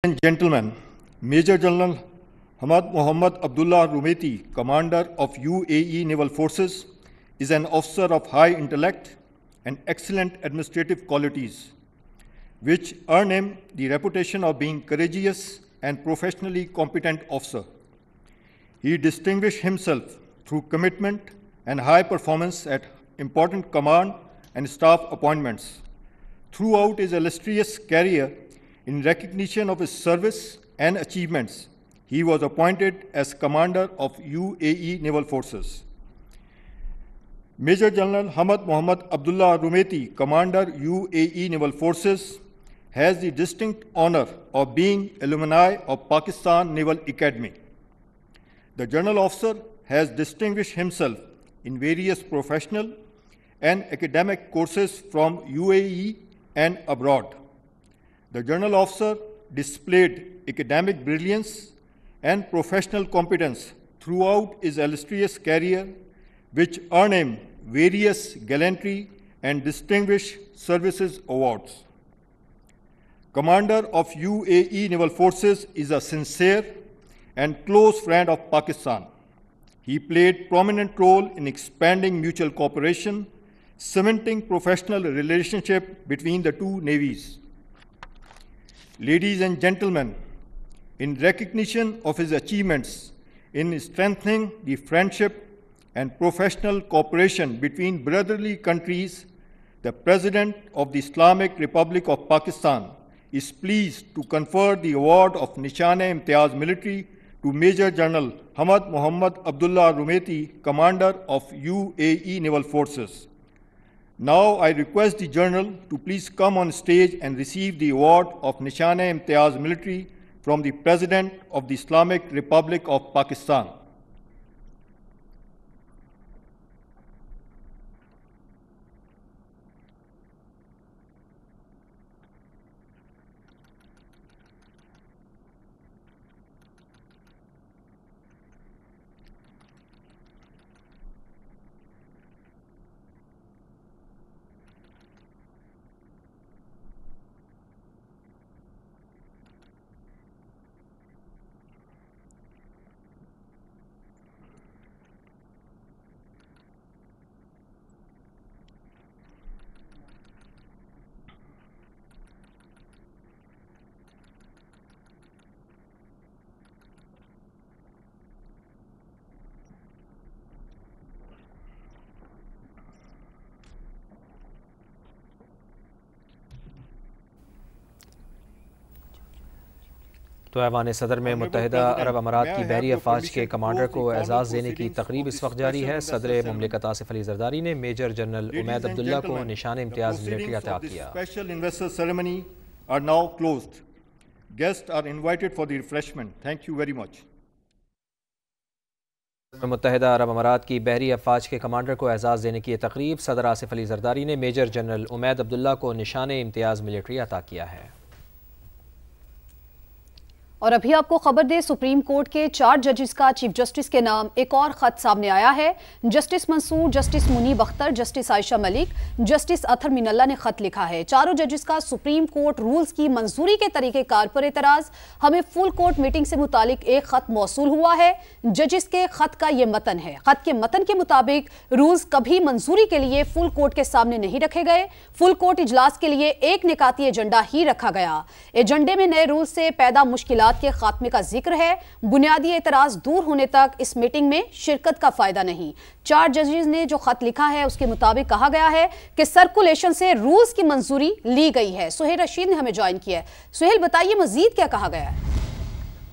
and gentlemen, Major General Hamad Mohammad Abdullah Rumeti, Commander of UAE Naval Forces, is an officer of high intellect and excellent administrative qualities, which earn him the reputation of being courageous and professionally competent officer. He distinguished himself through commitment and high performance at important command and staff appointments. Throughout his illustrious career, in recognition of his service and achievements, he was appointed as Commander of UAE Naval Forces. Major General Hamad Mohammad Abdullah Rumeti, Commander UAE Naval Forces, has the distinct honor of being alumni of Pakistan Naval Academy. The General Officer has distinguished himself in various professional and academic courses from UAE and abroad. The General Officer displayed academic brilliance and professional competence throughout his illustrious career, which earned him various gallantry and distinguished services awards. Commander of UAE Naval Forces is a sincere and close friend of Pakistan. He played prominent role in expanding mutual cooperation, cementing professional relationship between the two navies. Ladies and gentlemen, in recognition of his achievements in strengthening the friendship and professional cooperation between brotherly countries, the President of the Islamic Republic of Pakistan is pleased to confer the award of Nishan-e-Imtiaz Military to Major General Hamad Mohammad Abdullah Rumeti, Commander of UAE Naval Forces. Now I request the General to please come on stage and receive the award of Nishan-e-Imtiaz Military from the President of the Islamic Republic of Pakistan. तो ऐवान सदर में मुत्तहिदा अरब अमारात की बहरी अफवाज के commander को एजाज़ देने की तकरीब इस वक्त जारी है। सदर मुमलिकत आसिफ अली जरदारी ने मेजर जनरल उमैद अब्दुल्ला को निशान इम्तियाज़ मिलिट्री अता किया। Special investor ceremony are now closed. Guests are invited for the refreshment. Thank you very much. मुत्तहिदा अरब अमारात की बहरी अफवाज के कमांडर को एजाज़ देने की तकरीब सदर आसिफ अली जरदारी ने मेजर जनरल उमैद अब्दुल्ला को निशान इम्तियाज़ मिलिट्री अता किया है। और अभी आपको खबर दे, सुप्रीम कोर्ट के 4 जजेस का चीफ जस्टिस के नाम एक और खत सामने आया है। Justice Mansoor, Justice Munib Akhtar, Justice Ayesha Malik, Justice Athar Minallah ने खत लिखा है। चारों जजेस का सुप्रीम कोर्ट रूल्स की मंजूरी के तरीकेकार पर एतराज। हमें फुल कोर्ट मीटिंग से मुतालिक एक खत मौसूल हुआ है। जजेस के खत का ये मतन है। खत के मतन के मुताबिक रूल्स कभी मंजूरी के लिए फुल कोर्ट के सामने नहीं रखे गए। फुल कोर्ट इजलास के लिए एक निकाती एजेंडा ही रखा गया। एजेंडे में नए रूल्स से पैदा मुश्किलात के खात्मे का जिक्र है। बुनियादी एतराज दूर होने तक इस मीटिंग में शिरकत का फायदा नहीं। 4 जजेस ने जो खत लिखा है उसके मुताबिक कहा गया है कि सर्कुलेशन से रूल्स की मंजूरी ली गई है। सुहेल रशीद ने हमें ज्वाइन किया है। सुहेल, बताइए मजीद क्या कहा गया है?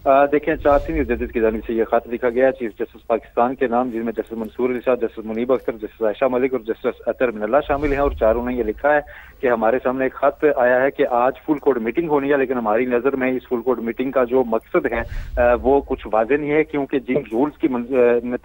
देखें, 4 सीनियर जजेस की जानिब से यह खत लिखा गया चीफ जस्टिस पाकिस्तान के नाम, जिसमें जस्टिस मंसूर इरशाद, जस्टिस मुनीब अख्तर, जस्टिस आयशा मलिक और जस्टिस अतर मिनल्ला शामिल हैं। और चारों ने यह लिखा है कि हमारे सामने एक खत आया है कि आज फुल कोर्ट मीटिंग होनी है, लेकिन हमारी नजर में इस फुल कोर्ट मीटिंग का जो मकसद है वो कुछ वाज़ेह नहीं है, क्योंकि जिन रूल्स की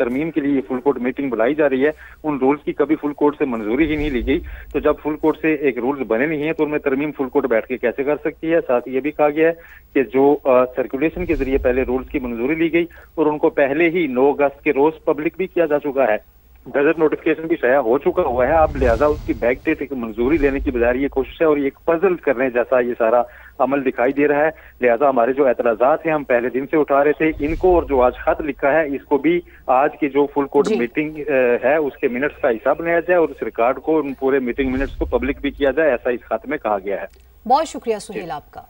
तरमीम के लिए ये फुल कोर्ट मीटिंग बुलाई जा रही है उन रूल्स की कभी फुल कोर्ट से मंजूरी ही नहीं ली गई। तो जब फुल कोर्ट से एक रूल्स बने नहीं है तो उनमें तरमीम फुल कोर्ट बैठ के कैसे कर सकती है। साथ ही ये भी कहा गया है कि जो सर्कुलेशन के जरिए पहले रूल्स की मंजूरी ली गई और उनको पहले ही 9 अगस्त के रोज पब्लिक भी किया जा चुका है, गजट नोटिफिकेशन भी शाया हो चुका हुआ है। अब लिहाजा उसकी बैक डेट एक मंजूरी लेने की बजाय ये कोशिश है और ये एक पजल करने जैसा ये सारा अमल दिखाई दे रहा है। लिहाजा हमारे जो एतराजात हैं हम पहले दिन से उठा रहे थे इनको, और जो आज खत लिखा है इसको भी आज की जो फुल कोर्ट मीटिंग है उसके मिनट्स का हिसाब बनाया जाए और इस रिकॉर्ड को, उन पूरे मीटिंग मिनट्स को पब्लिक भी किया जाए, ऐसा इस खत में कहा गया है। बहुत शुक्रिया सुहेल आपका।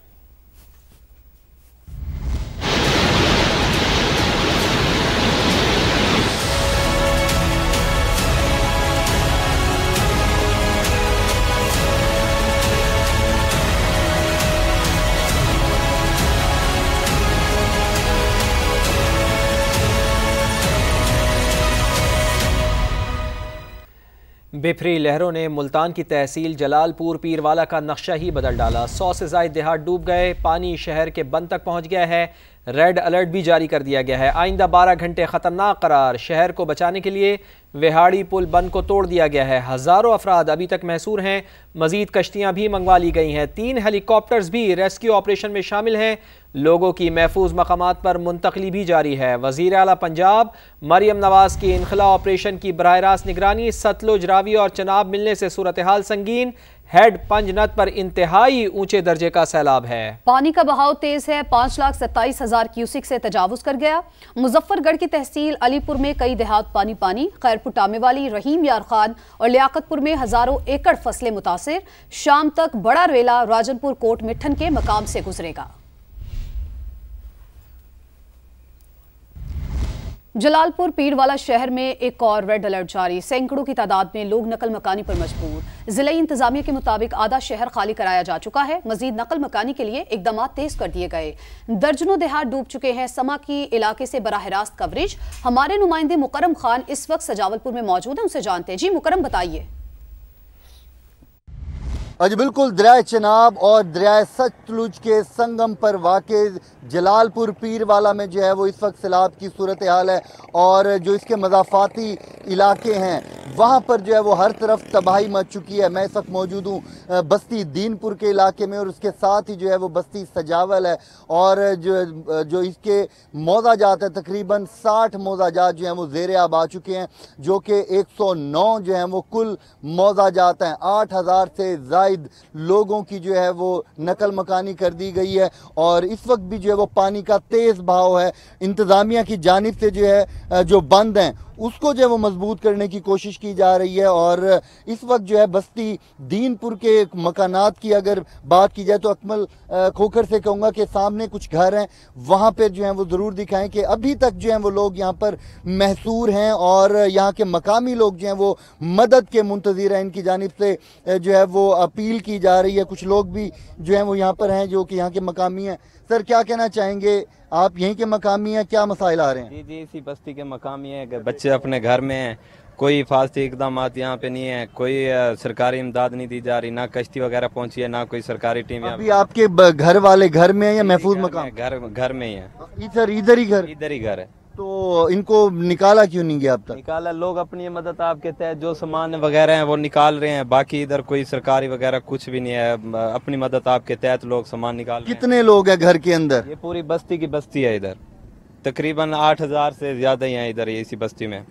बिफरी लहरों ने मुल्तान की तहसील जलालपुर पीरवाला का नक्शा ही बदल डाला। 100 से ज़ायद देहात डूब गए। पानी शहर के बंद तक पहुंच गया है। रेड अलर्ट भी जारी कर दिया गया है। आइंदा 12 घंटे खतरनाक करार। शहर को बचाने के लिए वेहाड़ी पुल बंद को तोड़ दिया गया है। हज़ारों अफराद अभी तक महसूर हैं। मजीद कश्तियाँ भी मंगवा ली गई हैं। 3 हेलीकॉप्टर्स भी रेस्क्यू ऑपरेशन में शामिल हैं। लोगों की महफूज मकामात पर मुंतकली भी जारी है। वज़ीर आला पंजाब मरियम नवाज की इनखला ऑपरेशन की बराह रास्त निगरानी। सतलुज, रावी और चनाब मिलने से सूरत हाल संगीन। हेड पंजनत पर इंतहाई ऊंचे दर्जे का सैलाब है। पानी का बहाव तेज है। 5,27,000 क्यूसिक से तजावुज कर गया। मुजफ्फरगढ़ की तहसील अलीपुर में कई देहात पानी पानी। खैरपुर, टामेवाली, रहीम यार खान और लियाकतपुर में हजारों एकड़ फसलें मुतासिर। शाम तक बड़ा रेला राजनपुर कोट मिठन के मकाम से गुजरेगा। जलालपुर पीरवाला शहर में एक और रेड अलर्ट जारी। सैकड़ों की तादाद में लोग नकल मकानी पर मजबूर। जिला इंतजामिया के मुताबिक आधा शहर खाली कराया जा चुका है। मजीद नकल मकानी के लिए इकदाम तेज कर दिए गए। दर्जनों देहात डूब चुके हैं। समा की इलाके से बराह रास्त कवरेज हमारे नुमाइंदे मुकरम खान इस वक्त सजावलपुर में मौजूद है, उनसे जानते हैं। जी मुकरम, बताइए। आज बिल्कुल दरिया चनाब और दरिया सतलुज के संगम पर वाक़े जलालपुर पीरवाला में जो है वो इस वक्त सैलाब की सूरत हाल है और जो इसके मज़ाफ़ाती इलाके हैं वहाँ पर जो है वो हर तरफ तबाही मच चुकी है। मैं इस वक्त मौजूद हूँ बस्ती दीनपुर के इलाके में और उसके साथ ही जो है वो बस्ती सजावल है और जो इसके मौज़ाजात है तकरीबन 60 मौज़ाजात जो हैं वो ज़ेर आब आ चुके हैं, जो कि 109 जो हैं वो कुल मौज़ाजात हैं। 8,000 से ज़ायद लोगों की जो है वो नकल मकानी कर दी गई है और इस वक्त भी जो है वो पानी का तेज़ बहाव है। इंतज़ामिया की जानिब से जो है जो बंद हैं उसको जो है वो मजबूत करने की कोशिश की जा रही है और इस वक्त जो है बस्ती दीनपुर के मकानात की अगर बात की जाए तो अकमल खोखर से कहूँगा कि सामने कुछ घर हैं, वहाँ पर जो है वो ज़रूर दिखाएं कि अभी तक जो है वो लोग यहाँ पर महसूर हैं और यहाँ के मकामी लोग जो हैं वो मदद के मुंतज़िर हैं। इनकी जानिब से जो है वो अपील की जा रही है। कुछ लोग भी जो हैं वो यहाँ पर हैं जो कि यहाँ के मकामी हैं। सर, क्या कहना चाहेंगे? आप यहीं के मकामी हैं, क्या मसाइल आ रहे हैं? जी, इसी बस्ती के मकामी हैं। बच्चे अपने घर में हैं, कोई हिफाजती इकदाम यहाँ पे नहीं है, कोई सरकारी इमदाद नहीं दी जा रही, ना कश्ती वगैरह पहुंची है, ना कोई सरकारी टीम। अभी आपके घर वाले घर में है या महफूज मकाम? घर में ही है। इधर ही घर है। तो इनको निकाला क्यों नहीं गया अब तक? निकाला, लोग अपनी मदद आपके तहत जो सामान वगैरह हैं वो निकाल रहे हैं। बाकी इधर कोई सरकारी वगैरह कुछ भी नहीं है। अपनी मदद आपके तहत लोग सामान निकाल रहे हैं। कितने लोग हैं घर के अंदर? ये पूरी बस्ती की बस्ती है। इधर तकरीबन 8,000 से ज्यादा ही हैं इधर इसी बस्ती में।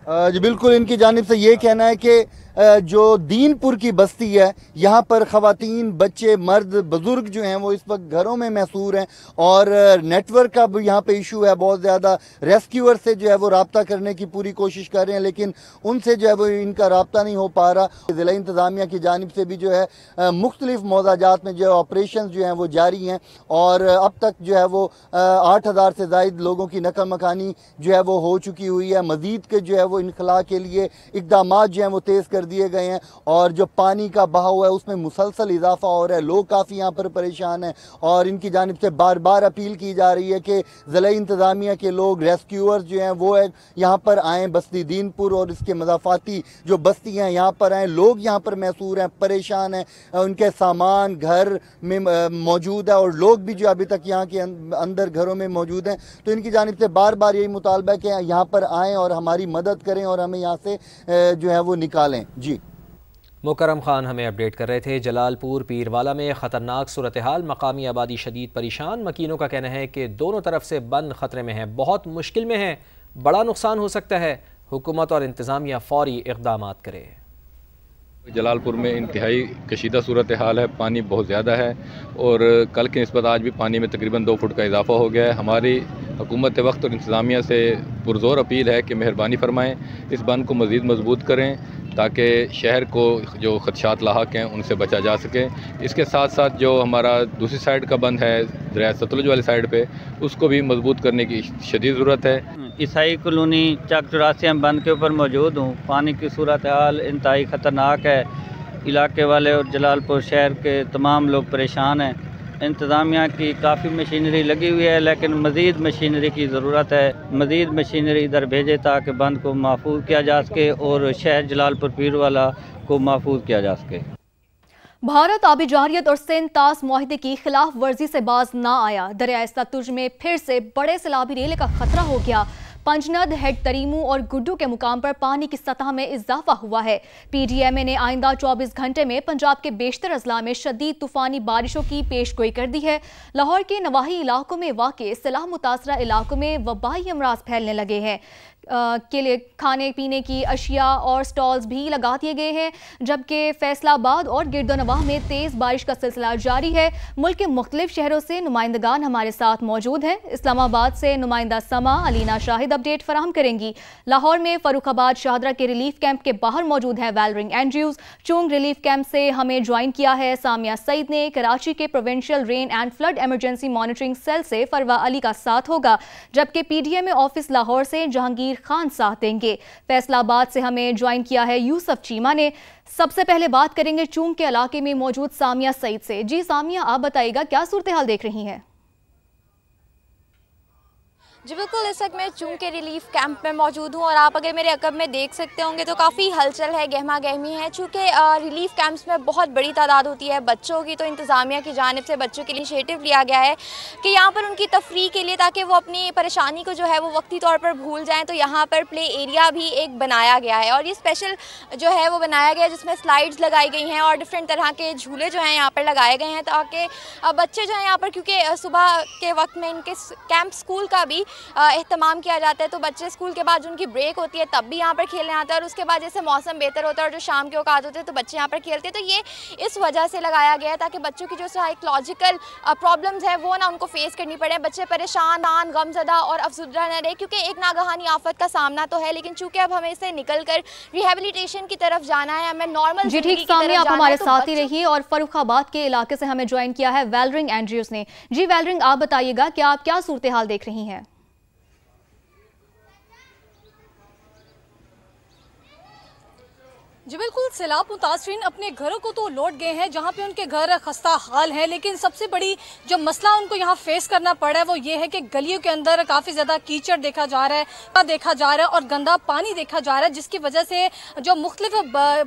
जी बिल्कुल, इनकी जानिब से ये कहना है कि जो दीनपुर की बस्ती है यहाँ पर ख़वातीन, बच्चे, मर्द, बुज़ुर्ग जो हैं वो इस वक्त घरों में महसूर हैं और नेटवर्क का भी यहाँ पे इशू है बहुत ज़्यादा। रेस्क्यूअर से जो है वो रब्ता करने की पूरी कोशिश कर रहे हैं लेकिन उनसे जो है वो इनका रब्ता नहीं हो पा रहा। ज़िला इंतज़ामिया की जानिब से भी जो है मुख्तलिफ मौज़ाजात में जो ऑपरेशन जो हैं वो जारी हैं और अब तक जो है वो 8,000 से ज़ायद लोगों की नकल मकानी जो है वो हो चुकी हुई है। मज़ीद के जो है वो इनखला के लिए इक़दाम जो हैं वो तेज़ कर दिए गए हैं और जो पानी का बहाव है उसमें मुसलसल इजाफा हो रहा है। लोग काफ़ी यहाँ पर परेशान हैं और इनकी जानिब से बार बार अपील की जा रही है कि ज़िला इंतज़ामिया के लोग, रेस्क्यूअर्स जो हैं वो यहाँ पर आएँ। बस्ती दीनपुर और इसके मज़ाफ़ाती जो बस्ती हैं यहाँ पर आएँ। लोग यहाँ पर महसूर हैं, परेशान हैं, उनके सामान घर में मौजूद है और लोग भी जो अभी तक यहाँ के अंदर घरों में मौजूद हैं। तो इनकी जानिब से बार बार यही मुतालबा है कि यहाँ पर आएँ और हमारी मदद करें और हमें यहाँ से जो है वो निकालें। जी मुकरम खान हमें अपडेट कर रहे थे। जलालपुर पीरवाला में ख़तरनाक सूरत हाल, मकामी आबादी शदीद परेशान। मकीनों का कहना है कि दोनों तरफ से बंद ख़तरे में है, बहुत मुश्किल में है, बड़ा नुकसान हो सकता है। हुकूमत और इंतज़ामिया फौरी इक़दाम करे। जलालपुर में इंतहाई कशीदा सूरत हाल है, पानी बहुत ज़्यादा है और कल की निस्बत आज भी पानी में तकरीबन 2 फुट का इजाफा हो गया है। हमारी हुकूमत वक्त और इंतज़ामिया से पुरज़ोर अपील है कि मेहरबानी फरमाएँ, इस बंद को मज़ीद मजबूत करें ताकि शहर को जो खदशात लाहक हैं उनसे बचा जा सके। इसके साथ साथ जो हमारा दूसरी साइड का बंद है दरिया सतलुज वाली साइड पे, उसको भी मजबूत करने की शदीद ज़रूरत है। ईसाई कॉलोनी चक 84 बंद के ऊपर मौजूद हूँ। पानी की सूरत हाल इंतहाई ख़तरनाक है। इलाके वाले और जलालपुर शहर के तमाम लोग परेशान हैं। इंतज़ामिया की काफ़ी मशीनरी लगी हुई है, लेकिन मज़ीद मशीनरी की ज़रूरत है। मज़ीद मशीनरी इधर भेजे ताकि बंद को महफूज किया जा सके और शहर जलालपुर पीर वाला को महफूज किया जा सके। भारत आबी जारियत और सिंध तास मुआहिदे की खिलाफ वर्जी से बाज ना आया। दरिया सतलुज में फिर से बड़े सैलाबी रेले का खतरा हो गया। पंजनद, हेड तरीमू और गुड्डू के मुकाम पर पानी की सतह में इजाफा हुआ है। PDMA ने आइंदा 24 घंटे में पंजाब के बेशतर अजला में शदीद तूफानी बारिशों की पेशगोई कर दी है। लाहौर के नवाही इलाकों में वाक़े सैलाब मुतासरा इलाकों में वबाई अमराज फैलने लगे हैं। के लिए खाने पीने की अशिया और स्टॉल्स भी लगा दिए गए हैं, जबकि फैसलाबाद और गिरदोनवाह में तेज़ बारिश का सिलसिला जारी है। मुल्क के मुख्तलिफ शहरों से नुमाइंदगान हमारे साथ मौजूद हैं। इस्लामाबाद से नुमाइंदा समा अलीना शाहिद अपडेट फराहम करेंगी। लाहौर में फरुखाबाद शाहदरा के रिलीफ कैंप के बाहर मौजूद है वैलरिंग एंड्रयूज। चुंग रिलीफ कैंप से हमें ज्वाइन किया है सामिया सईद ने। कराची के provincial rain and flood emergency monitoring cell से फरवा अली का साथ होगा, जबकि PDMA ऑफिस लाहौर से जहांगीर खान साथ देंगे। फैसलाबाद से हमें ज्वाइन किया है यूसुफ चीमा ने। सबसे पहले बात करेंगे चूंग के इलाके में मौजूद सामिया सईद से। जी सामिया, आप बताइएगा क्या सूरत हाल देख रही हैं? जी बिल्कुल, इस वक्त मैं चूंग के रिलीफ कैंप में मौजूद हूँ और आप अगर मेरे अकब में देख सकते होंगे तो काफ़ी हलचल है, गहमा गहमी है। चूँकि रिलीफ कैंप्स में बहुत बड़ी तादाद होती है बच्चों की, तो इंतज़ामिया की जानिब से बच्चों के लिए इनिशिएटिव लिया गया है कि यहाँ पर उनकी तफरीह के लिए, ताकि वो अपनी परेशानी को जो है वो वक्ती तौर पर भूल जाएँ, तो यहाँ पर प्ले एरिया भी एक बनाया गया है। और ये स्पेशल जो है वो बनाया गया है जिसमें स्लाइड्स लगाई गई हैं और डिफरेंट तरह के झूले जो हैं यहाँ पर लगाए गए हैं, ताकि बच्चे जो हैं यहाँ पर, क्योंकि सुबह के वक्त में इनके कैंप स्कूल का भी एहतमाम किया जाता है, तो बच्चे स्कूल के बाद उनकी ब्रेक होती है तब भी यहाँ पर खेलने आते हैं, और उसके बाद जैसे मौसम बेहतर होता है और जो शाम के औकात होते हैं तो बच्चे यहाँ पर खेलते हैं। तो ये इस वजह से लगाया गया है ताकि बच्चों की जो साइकोलॉजिकल प्रॉब्लम्स है वो ना उनको फेस करनी पड़े, बच्चे परेशान, गमज़दा और अफसुर्दा न रहे, क्योंकि एक नागहानी आफत का सामना तो है, लेकिन चूँकि अब हमें इससे निकल कर रिहेबिलिटेशन की तरफ जाना है, हमें नॉर्मल जी ठीक सामने आप हमारे साथ ही रहिए। और फरुखाबाद के इलाके से हमें ज्वाइन किया है वैलरिंग एंड्रयूज ने। जी वैलरिंग, आप बताइएगा कि आप क्या सूरत हाल देख रही हैं? जी बिल्कुल, सैलाब मुतासरीन अपने घरों को तो लौट गए हैं जहां पे उनके घर खस्ता हाल है, लेकिन सबसे बड़ी जो मसला उनको यहां फेस करना पड़ा है वो ये है कि गलियों के अंदर काफ़ी ज़्यादा कीचड़ देखा जा रहा है और गंदा पानी देखा जा रहा है, जिसकी वजह से जो मुख्तलिफ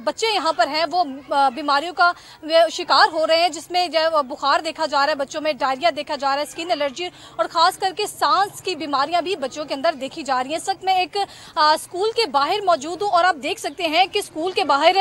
बच्चे यहाँ पर हैं वो बीमारियों का शिकार हो रहे हैं, जिसमें जो बुखार देखा जा रहा है, बच्चों में डायरिया देखा जा रहा है, स्किन एलर्जी और ख़ास करके सांस की बीमारियाँ भी बच्चों के अंदर देखी जा रही हैं। इस वक्त मैं एक स्कूल के बाहर मौजूद हूँ और आप देख सकते हैं कि स्कूल के बाहर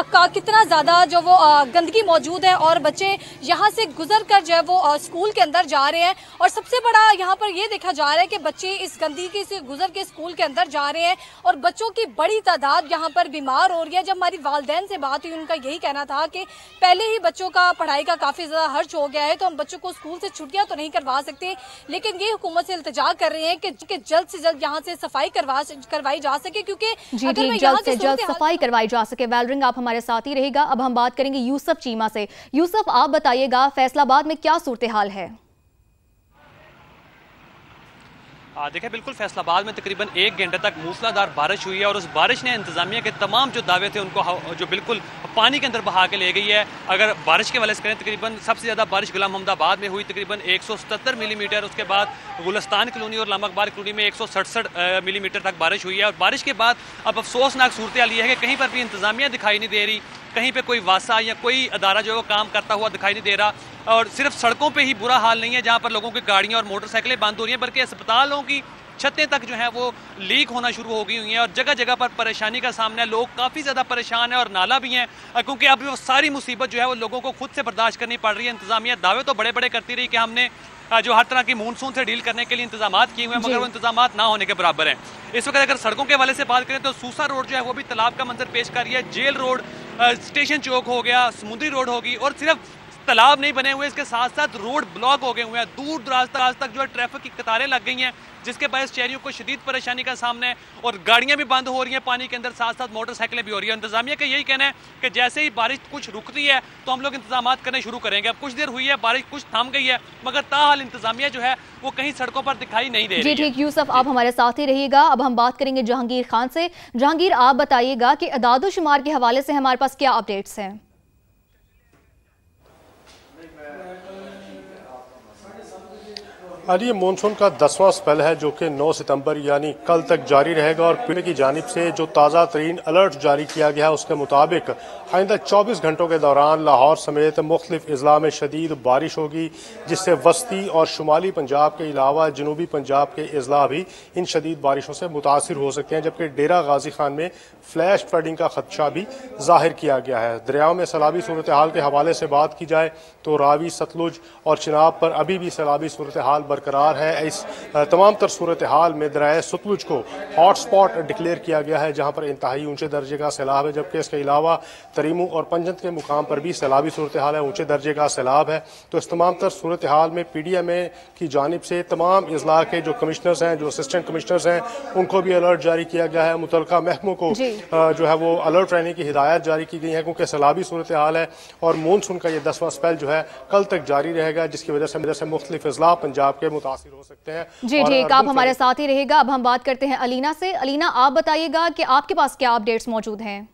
का कितना ज़्यादा जो वो गंदगी मौजूद है और बच्चे यहाँ से गुजर कर जो है वो स्कूल के अंदर जा रहे हैं। और सबसे बड़ा यहाँ पर ये देखा जा रहा है कि बच्चे इस गंदगी से गुजर के स्कूल के अंदर जा रहे हैं और बच्चों की बड़ी तादाद यहाँ पर बीमार हो रही है। जब हमारी वालिदैन से बात हुई, उनका यही कहना था कि पहले ही बच्चों का पढ़ाई का काफ़ी ज़्यादा खर्च हो गया है, तो हम बच्चों को स्कूल से छुट्टियाँ तो नहीं करवा सकते, लेकिन ये हुकूमत से इल्तिजा कर रहे हैं कि जल्द से जल्द यहाँ से सफाई करवाई जा सके, क्योंकि जल्द से जल्द सफाई करवाई जा सके। वैलरिंग, आप हमारे साथ ही रहेगा। अब हम बात करेंगे यूसुफ चीमा से। यूसुफ, आप बताइएगा फैसलाबाद में क्या सूरत हाल है? देखिए, बिल्कुल फैसलाबाद में तकरीबन 1 घंटे तक मूसलाधार बारिश हुई है और उस बारिश ने इंतजामिया के तमाम जो दावे थे उनको जो बिल्कुल पानी के अंदर बहा के ले गई है। अगर बारिश के वाले से करें, तकरीबन सबसे ज़्यादा बारिश गुलाम मोहम्मदाबाद में हुई, तकरीबन 177 मिलीमीटर। उसके बाद गुलस्तान कॉलोनी और लामकबार कॉलोनी में 167 मिलीमीटर तक बारिश हुई है। और बारिश के बाद अब अफसोसनाक सूरत हाल ये है कि कहीं पर भी इंतजामिया दिखाई नहीं दे रही, कहीं पे कोई वासा या कोई अदारा जो है वो काम करता हुआ दिखाई नहीं दे रहा। और सिर्फ सड़कों पे ही बुरा हाल नहीं है जहाँ पर लोगों की गाड़ियाँ और मोटरसाइकिलें बंद हो रही हैं, बल्कि अस्पतालों की छतें तक जो है वो लीक होना शुरू हो गई हुई हैं और जगह जगह पर परेशानी का सामना है। लोग काफ़ी ज़्यादा परेशान हैं और नाला भी हैं, क्योंकि अब वो सारी मुसीबत जो है वो लोगों को खुद से बर्दाश्त करनी पड़ रही है। इंतजामिया दावे तो बड़े बड़े करती रही कि हमने जो हर तरह की मानसून से डील करने के लिए इंतजाम किए हुए हैं, मगर वो इंतजाम ना होने के बराबर हैं। इस वक्त अगर सड़कों के हवाले से बात करें तो सूसा रोड जो है वो भी तालाब का मंजर पेश कर रही है। जेल रोड, स्टेशन चौक हो गया, समुद्री रोड होगी, और सिर्फ तालाब नहीं बने हुए, इसके साथ साथ रोड ब्लॉक हो गए हुए हैं। दूर दराज तक जो है ट्रैफिक की कतारें लग गई हैं, जिसके बायस शहरियों को शदीद परेशानी का सामना है, और गाड़ियां भी बंद हो रही हैं पानी के अंदर, साथ साथ मोटरसाइकिलें भी हो रही है। इंतजामिया का यही कहना है कि जैसे ही बारिश कुछ रुकती है तो हम लोग इंतजाम करने शुरू करेंगे। अब कुछ देर हुई है, बारिश कुछ थम गई है, मगर ताहाल इंतजामिया जो है वो कहीं सड़कों पर दिखाई नहीं दे रही है। जी ठीक यूसुफ, आप हमारे साथ ही रहिएगा। अब हम बात करेंगे जहांगीर खान से। जहांगीर, आप बताइएगा कि अदाद-ओ-शुमार के हवाले से हमारे पास क्या अपडेट्स हैं? ये मानसून का 10वां स्पेल है जो कि 9 सितंबर यानी कल तक जारी रहेगा, और पीने की जानिब से जो ताज़ा तरीन अलर्ट जारी किया गया है उसके मुताबिक आइंदा 24 घंटों के दौरान लाहौर समेत मुख्तलिफ अजला में शदीद बारिश होगी, जिससे वस्ती और शुमाली पंजाब के अलावा जनूबी पंजाब के अजला भी इन शदीद बारिशों से मुतासिर हो सकते हैं। जबकि डेरा गाजी खान में फ्लैश फ्लडिंग का खदशा भी जाहिर किया गया है। दरियाओं में सैलाबी सूरत हाल के हवाले से बात की जाए तो रावी, सतलुज और चिनाब पर अभी भी सैलाबी सूरत हाल बरकरार है। इस तमाम तर सूरत हाल में दरिया सतलुज को हॉट स्पॉट डिक्लेयर किया गया है, जहाँ पर इंतहाई ऊंचे दर्जे का सैलाब है। जबकि इसके अलावा तरीमू और पंजत के मुकाम पर भी सैलाबी सूरत हाल है, ऊंचे दर्जे का सैलाब है। तो इस तमाम तर सूरत हाल में PDMA की जानिब से तमाम अजला के जो कमिश्नर्स हैं, जो असिस्टेंट कमिश्नर्स हैं, उनको भी अलर्ट जारी किया गया है। मुतलका महकमों को जो है वो अलर्ट रहने की हिदायत जारी की गई है, क्योंकि सैलाबी सूरत हाल है और मानसून का ये 10वां स्पेल जो है कल तक जारी रहेगा, जिसकी वजह से मुख्तलिफ अजला पंजाब के मुतासिर हो सकते हैं। जी ठीक, आप हमारे साथ ही रहेगा। अब हम बात करते हैं अलीना से। अलीना, आप बताइएगा कि आपके पास क्या अपडेट्स मौजूद हैं?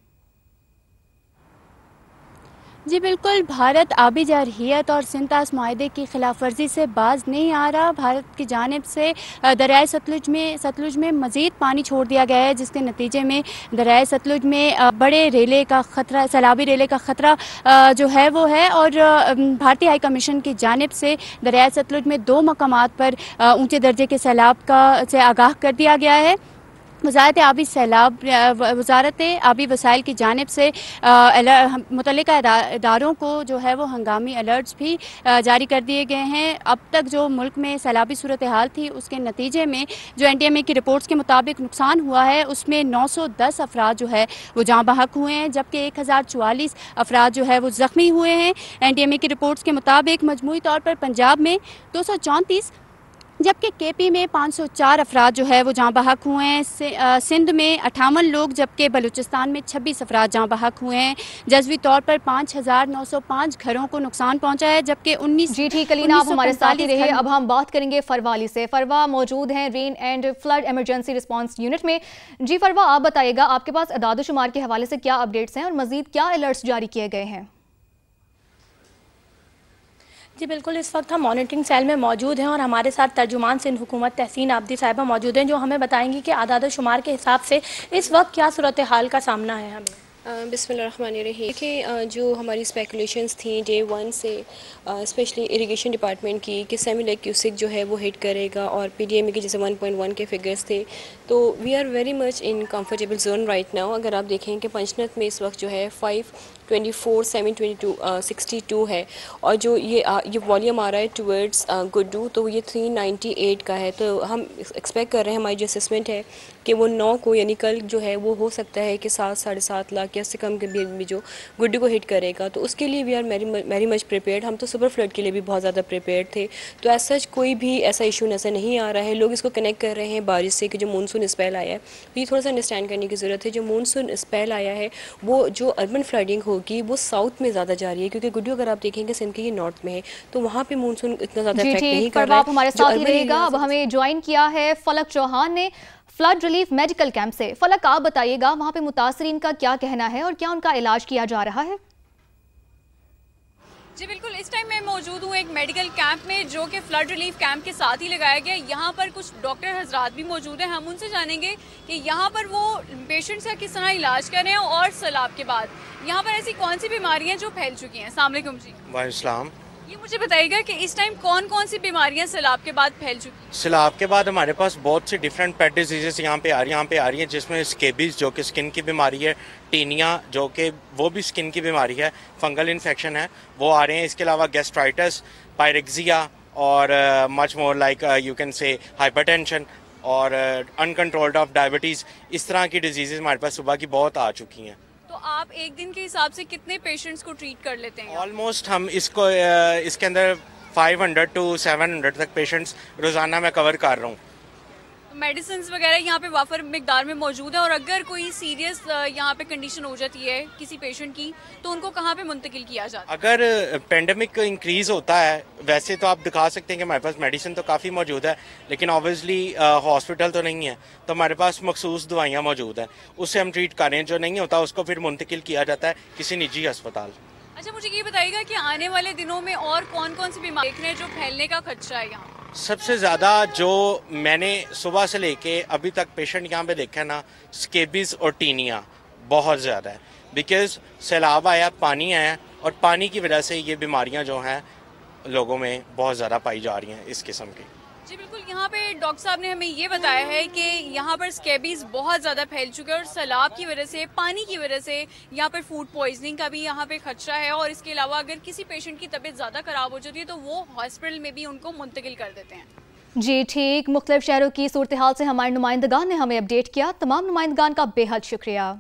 जी बिल्कुल, भारत आबी जारहियत और सिंतास माहदे की खिलाफ वर्जी से बाज नहीं आ रहा। भारत की जानिब से दरियाए सतलुज में मज़ीद पानी छोड़ दिया गया है, जिसके नतीजे में दरियाए सतलुज में बड़े रेले का ख़तरा, सैलाबी रेले का ख़तरा जो है वो है। और भारतीय हाई कमीशन की जानिब से दरियाए सतलुज में 2 मकामात पर ऊँचे दर्जे के सैलाब से आगाह कर दिया गया है। वज़ारत आबी वसाइल की जानिब से मुतल्लिका इदारों को जो है वो हंगामी अलर्ट्स भी जारी कर दिए गए हैं। अब तक जो मुल्क में सैलाबी सूरत हाल थी, उसके नतीजे में जो NTMA की रिपोर्ट्स के मुताबिक नुकसान हुआ है, उसमें 910 अफराद जो है वो जाँ बहक हुए हैं, जबकि 1044 अफराद जो है वो ज़ख्मी हुए हैं। NTMA की रिपोर्ट्स के मुताबिक मजमूई तौर पर पंजाब में 234, जबकि KP में 504 अफराद जो है वो जाँ बहक हुए हैं। सिंध में 58 लोग, जबकि बलूचिस्तान में 26 अफराद जाँ बहक हुए हैं। जज्वी तौर पर 5905 घरों को नुकसान पहुंचा है, जबकि 19। जी ठीक अलीना, आप हमारे साथ ही रहे। अब हम बात करेंगे फरवाली से। फरवा मौजूद हैं rain and flood emergency response unit में। जी फरवा, आप बताइएगा आपके पास अदाद-ओ-शुमार के हवाले से क्या अपडेट्स हैं और मजीद क्या अलर्ट्स जारी किए गए हैं? जी बिल्कुल, इस वक्त हम मॉनिटरिंग सेल में मौजूद हैं और हमारे साथ तर्जुमान सिंध हुकूमत तहसीन आबदी साहिबा मौजूद हैं, जो हमें बताएंगी कि आदाद-ओ-शुमार के हिसाब से इस वक्त क्या सूरत हाल का सामना है हमें। बिस्मिल्लाहिर्रहमानिर्रहीम। कि जो हमारी स्पेकुलेशंस थी डे 1 से, स्पेशली इरिगेशन डिपार्टमेंट की कि 7 लाख क्यूसिक जो है वो हिट करेगा, और PDMA के जैसे 1.1 के फिगर्स थे, तो we are very much in comfortable zone right now. अगर आप देखें कि पंचनत में इस वक्त जो है 524, 722, 62 है, और जो ये वॉल्यूम आ रहा है टुवर्ड्स गुड्डू, तो ये 398 का है। तो हम एक्सपेक्ट कर रहे हैं, हमारी जो असेसमेंट है कि वो 9 को यानी कल जो है वो हो सकता है कि 7, 7.5 लाख या उससे कम के भी जो गुड्डू को हिट करेगा। तो उसके लिए we are very much prepared. हम तो सुपर फ्लड के लिए भी बहुत ज़्यादा प्रिपेयर्ड थे। तो एज सच कोई भी ऐसा इशू नज़र नहीं आ रहा है। लोग इसको कनेक्ट कर रहे हैं बारिश से कि जो मानसून स्पेल आया है, तो ये थोड़ा सा अंडरस्टैंड करने की ज़रूरत है। जो मानसून स्पेल आया है वो जो अर्बन फ्लडिंग होगी वो साउथ में ज़्यादा जा रही है, क्योंकि गुड्डू अगर आप देखेंगे सिंध के ये नॉर्थ में है, तो वहाँ पे मानसून इतना ज़्यादा इफेक्ट नहीं कर रहा है। आप हमारे साथ ही रहेगा। अब हमें ज्वाइन किया है फलक चौहान ने फ्लड रिलीफ मेडिकल कैंप से। फलक, आप बताइएगा वहाँ पे मुतासरीन का क्या कहना है और क्या उनका इलाज किया जा रहा है? जी बिल्कुल, इस टाइम मैं मौजूद हूँ एक मेडिकल कैंप में, जो कि फ्लड रिलीफ कैंप के साथ ही लगाया गया है। यहाँ पर कुछ डॉक्टर हजरात भी मौजूद हैं। हम उनसे जानेंगे कि यहाँ पर वो पेशेंट्स का किस तरह इलाज कर रहे हैं, और सैलाब के बाद यहाँ पर ऐसी कौन सी बीमारियाँ जो फैल चुकी हैं। अस्सलाम वालेकुम जी। वालेकुम। ये मुझे बताइएगा कि इस टाइम कौन कौन सी बीमारियां सैलाब के बाद फैल चुकी हैं? सैलाब के बाद हमारे पास बहुत सी डिफरेंट पेट डिजीजेस यहाँ पे आ रही हैं, जिसमें स्केबीज जो कि स्किन की बीमारी है, टीनिया जो कि वो भी स्किन की बीमारी है, फंगल इन्फेक्शन है, वो आ रहे हैं। इसके अलावा गैस्ट्राइटिस, पायरेक्सिया, और much more like you can say hypertension और अनकंट्रोल्ड ऑफ डायबिटीज़, इस तरह की डिजीज़ हमारे पास सुबह की बहुत आ चुकी हैं। तो आप एक दिन के हिसाब से कितने पेशेंट्स को ट्रीट कर लेते हैं? ऑलमोस्ट हम इसके अंदर 500 to 700 तक पेशेंट्स रोज़ाना मैं कवर कर रहा हूँ। मेडिसिन वगैरह यहाँ पे वाफर मिकदार में मौजूद है, और अगर कोई सीरियस यहाँ पे कंडीशन हो जाती है किसी पेशेंट की तो उनको कहाँ पे मुंतकिल किया जाता है? अगर पेंडेमिक इंक्रीज होता है वैसे तो आप दिखा सकते हैं कि हमारे पास मेडिसिन तो काफ़ी मौजूद है, लेकिन ऑब्वियसली हॉस्पिटल तो नहीं है, तो हमारे पास मखसूस दवाइयाँ मौजूद हैं, उससे हम ट्रीट कर रहे हैं। जो नहीं होता उसको फिर मुंतकिल किया जाता है किसी निजी अस्पताल। अच्छा, मुझे ये बताइएगा कि आने वाले दिनों में और कौन कौन सी बीमारी देख रहे हैं जो फैलने का खदशा है यहाँ? सबसे ज़्यादा जो मैंने सुबह से लेके अभी तक पेशेंट यहाँ पे देखा है ना, स्केबीज और टीनिया बहुत ज़्यादा है, बिकॉज सैलाब आया, पानी आया, और पानी की वजह से ये बीमारियाँ जो हैं लोगों में बहुत ज़्यादा पाई जा रही हैं इस किस्म की। जी बिल्कुल, यहाँ पे डॉक्टर साहब ने हमें ये बताया है कि यहाँ पर स्केबीज बहुत ज़्यादा फैल चुके हैं, और सैलाब की वजह से, पानी की वजह से यहाँ पर फूड पॉइजनिंग का भी यहाँ पे खतरा है, और इसके अलावा अगर किसी पेशेंट की तबीयत ज़्यादा ख़राब हो जाती है तो वो हॉस्पिटल में भी उनको मुंतकिल कर देते हैं। जी ठीक, मुख्तलिफ शहरों की सूरत हाल से हमारे नुमाइंदगान ने हमें अपडेट किया। तमाम नुमाइंदगान का बेहद शुक्रिया।